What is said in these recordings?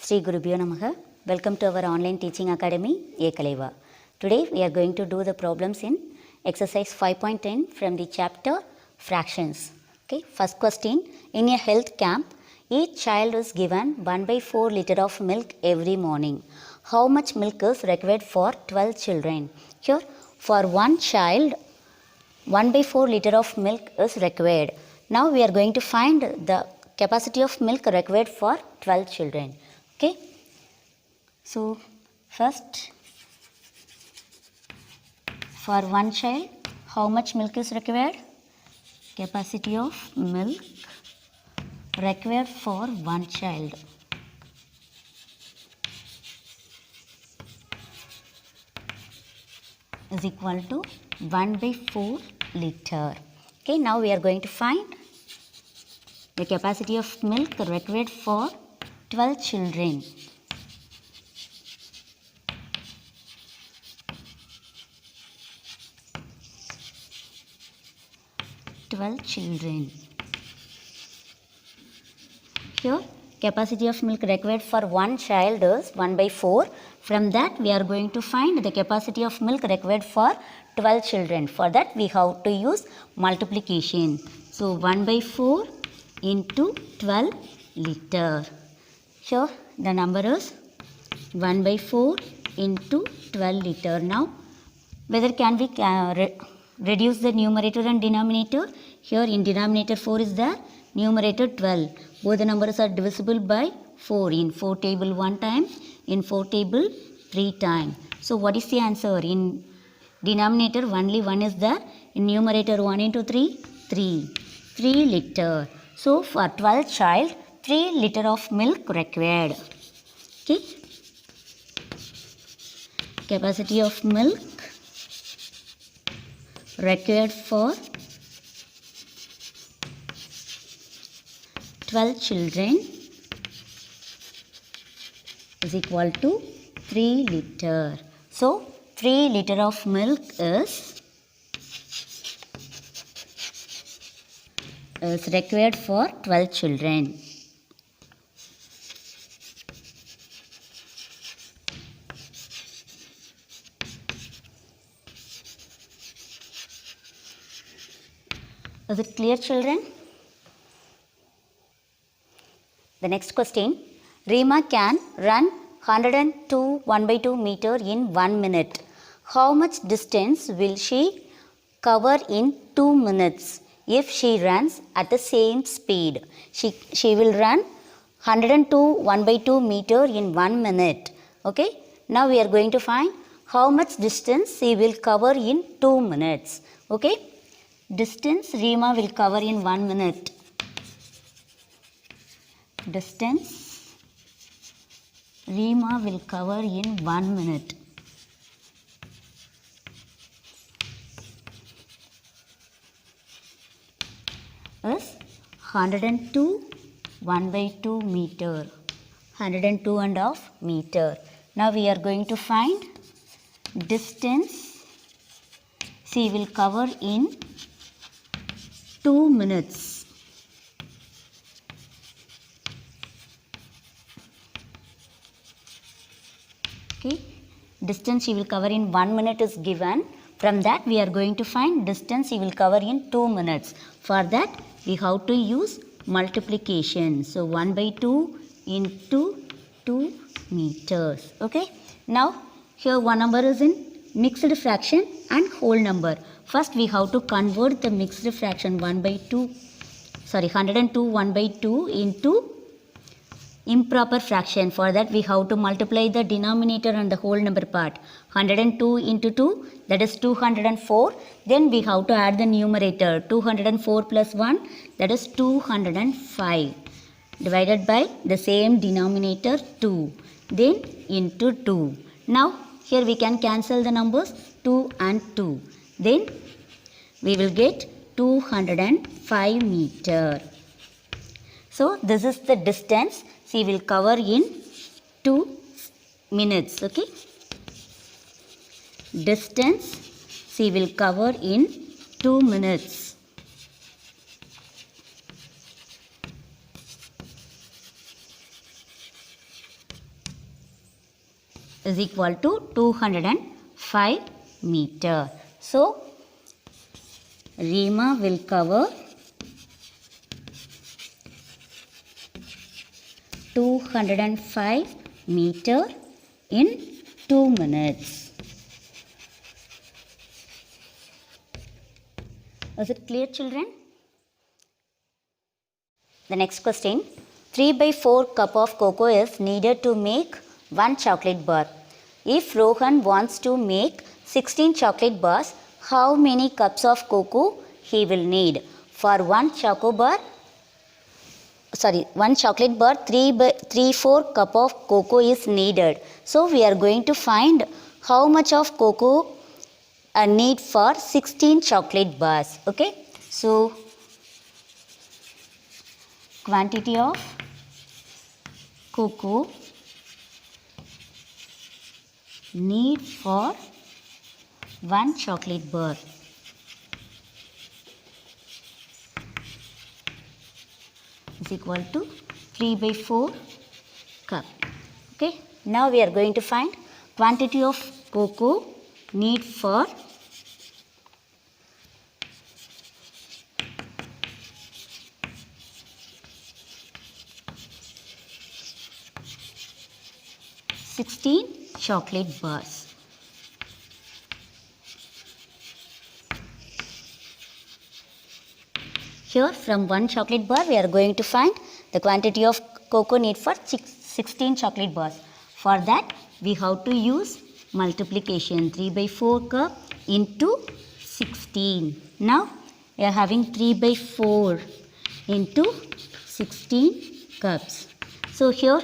Sri Gurubhyo Namaha. Welcome to our online teaching academy, Ekaleva. Today we are going to do the problems in exercise 5.10 from the chapter fractions. Okay, first question. In a health camp, each child is given 1/4 liter of milk every morning. How much milk is required for 12 children? Here, for one child, 1/4 liter of milk is required. Now we are going to find the capacity of milk required for 12 children. Okay, so first, for one child, how much milk is required? Capacity of milk required for one child is equal to 1/4 liter. Okay, now we are going to find the capacity of milk required for 12 children. Here, capacity of milk required for one child is 1/4. From that, we are going to find the capacity of milk required for 12 children. For that, we have to use multiplication. So, 1/4 into 12 liter. Here, the number is 1/4 into 12 liter. Now, whether can we reduce the numerator and denominator? Here in denominator 4 is there, numerator 12. Both the numbers are divisible by 4. In 4 table 1 time, in 4 table 3 time. So what is the answer? In denominator only 1 is there. In numerator 1 into 3, 3. 3 liter. So for 12 child, 3 liter of milk required. Okay. Capacity of milk required for 12 children is equal to 3 liter. So 3 liter of milk is required for 12 children. Is it clear, children? The next question. Rima can run 102 1/2 meter in 1 minute. How much distance will she cover in 2 minutes if she runs at the same speed? She will run 102 1/2 meter in 1 minute. Okay. Now we are going to find how much distance she will cover in 2 minutes. Okay. Distance Rima will cover in 1 minute. Distance Rima will cover in 1 minute. Is 102 1/2 meter. 102.5 meter. Now we are going to find distance she will cover in 2 minutes. Okay. Distance she will cover in 1 minute is given. From that we are going to find distance she will cover in 2 minutes. For that we have to use multiplication. So 1/2 into 2 meters. Okay. Now here one number is in mixed fraction and whole number. First we have to convert the mixed fraction 1/2 102 1/2 into improper fraction. For that we have to multiply the denominator and the whole number part. 102 into 2, that is 204. Then we have to add the numerator. 204 plus 1, that is 205. Divided by the same denominator 2. Then into 2. Now here we can cancel the numbers 2 and 2. Then we will get 205 meter. So this is the distance she will cover in 2 minutes. Okay. Distance she will cover in 2 minutes. is equal to 205 meter. So, Reema will cover 205 meter in 2 minutes. Is it clear, children? The next question. 3/4 cup of cocoa is needed to make 1 chocolate bar. If Rohan wants to make 16 chocolate bars, how many cups of cocoa he will need? For 1 chocolate bar, 3/4 cup of cocoa is needed. So we are going to find how much of cocoa need for 16 chocolate bars. Okay. So quantity of cocoa need for 1 chocolate bar. Is equal to 3/4 cup. Okay. Now we are going to find quantity of cocoa need for 16 chocolate bars. Here from 1 chocolate bar we are going to find the quantity of cocoa need for 16 chocolate bars. For that we have to use multiplication. 3/4 cup into 16. Now we are having 3/4 into 16 cups. So here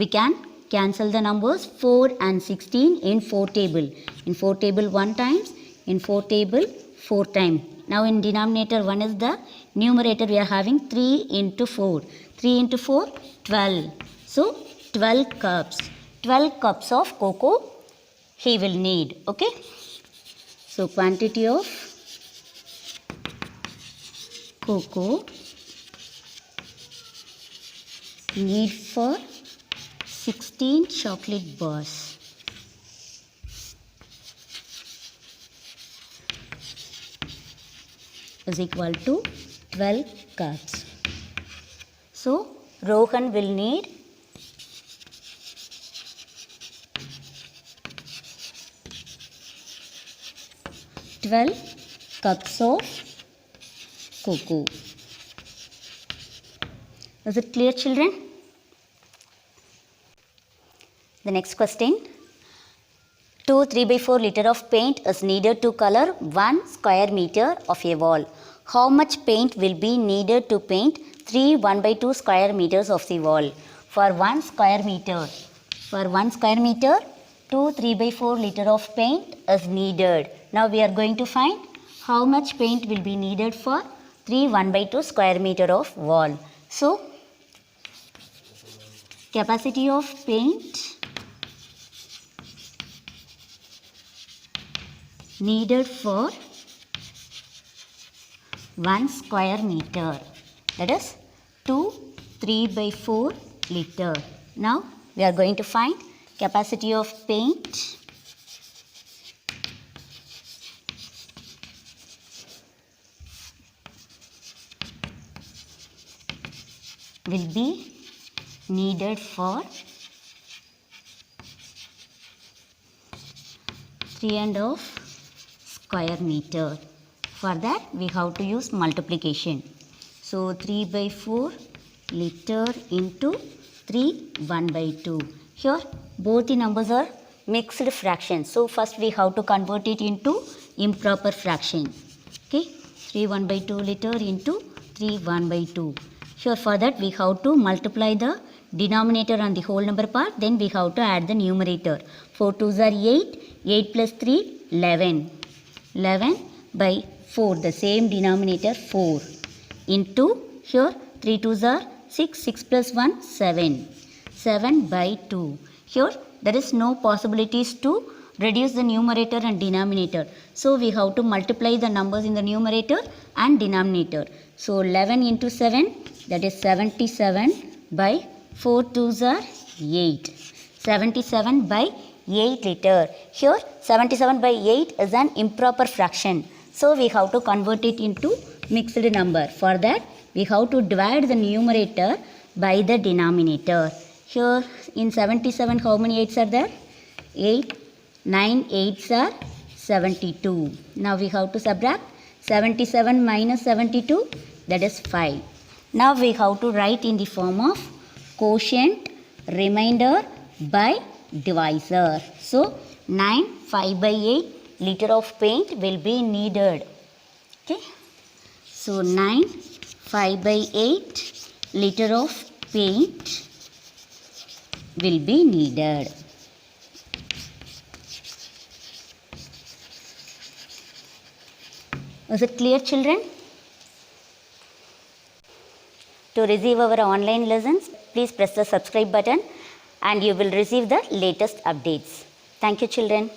we can cancel the numbers 4 and 16 in 4 table. In 4 table 1 times, in 4 table 4 times. Now in denominator 1 is the numerator, we are having 3 into 4. 3 into 4, 12. So 12 cups. 12 cups of cocoa he will need. Okay. So quantity of cocoa need for 16 chocolate bars. Is equal to 12 cups. So Rohan will need 12 cups of cocoa. Is it clear, children? The next question. 2 3/4 liter of paint is needed to color 1 square meter of a wall. How much paint will be needed to paint 3 1/2 square meters of the wall? For 1 square meter, 2 3/4 liter of paint is needed. Now we are going to find how much paint will be needed for 3 1/2 square meter of wall. So capacity of paint needed for 1 square meter, that is 2 3/4 liter. Now we are going to find capacity of paint will be needed for 3.5 square meter. For that we have to use multiplication. So 3/4 liter into 3 1/2. Here both the numbers are mixed fractions. So first we have to convert it into improper fraction. Okay, 3 1/2 liter into 3 1/2. Here for that we have to multiply the denominator and the whole number part. Then we have to add the numerator. 4 2s are 8. 8 plus 3 11. 11 by 4, the same denominator 4 into here 3 2s are 6. 6 plus 1 7. 7 by 2. Here there is no possibilities to reduce the numerator and denominator. So we have to multiply the numbers in the numerator and denominator. So 11 into 7, that is 77 by 4 2s are 8. 77 by 8 liter. Here 77 by 8 is an improper fraction. So we have to convert it into mixed number. For that we have to divide the numerator by the denominator. Here in 77 how many 8s are there? 8. 9 8s are 72. Now we have to subtract 77 minus 72, that is 5. Now we have to write in the form of quotient, remainder by divisor. So 9 5 by 8 liter of paint will be needed. Okay. So 9 5 by 8 liter of paint will be needed. Is it clear, children? To receive our online lessons, please press the subscribe button and you will receive the latest updates. Thank you, children.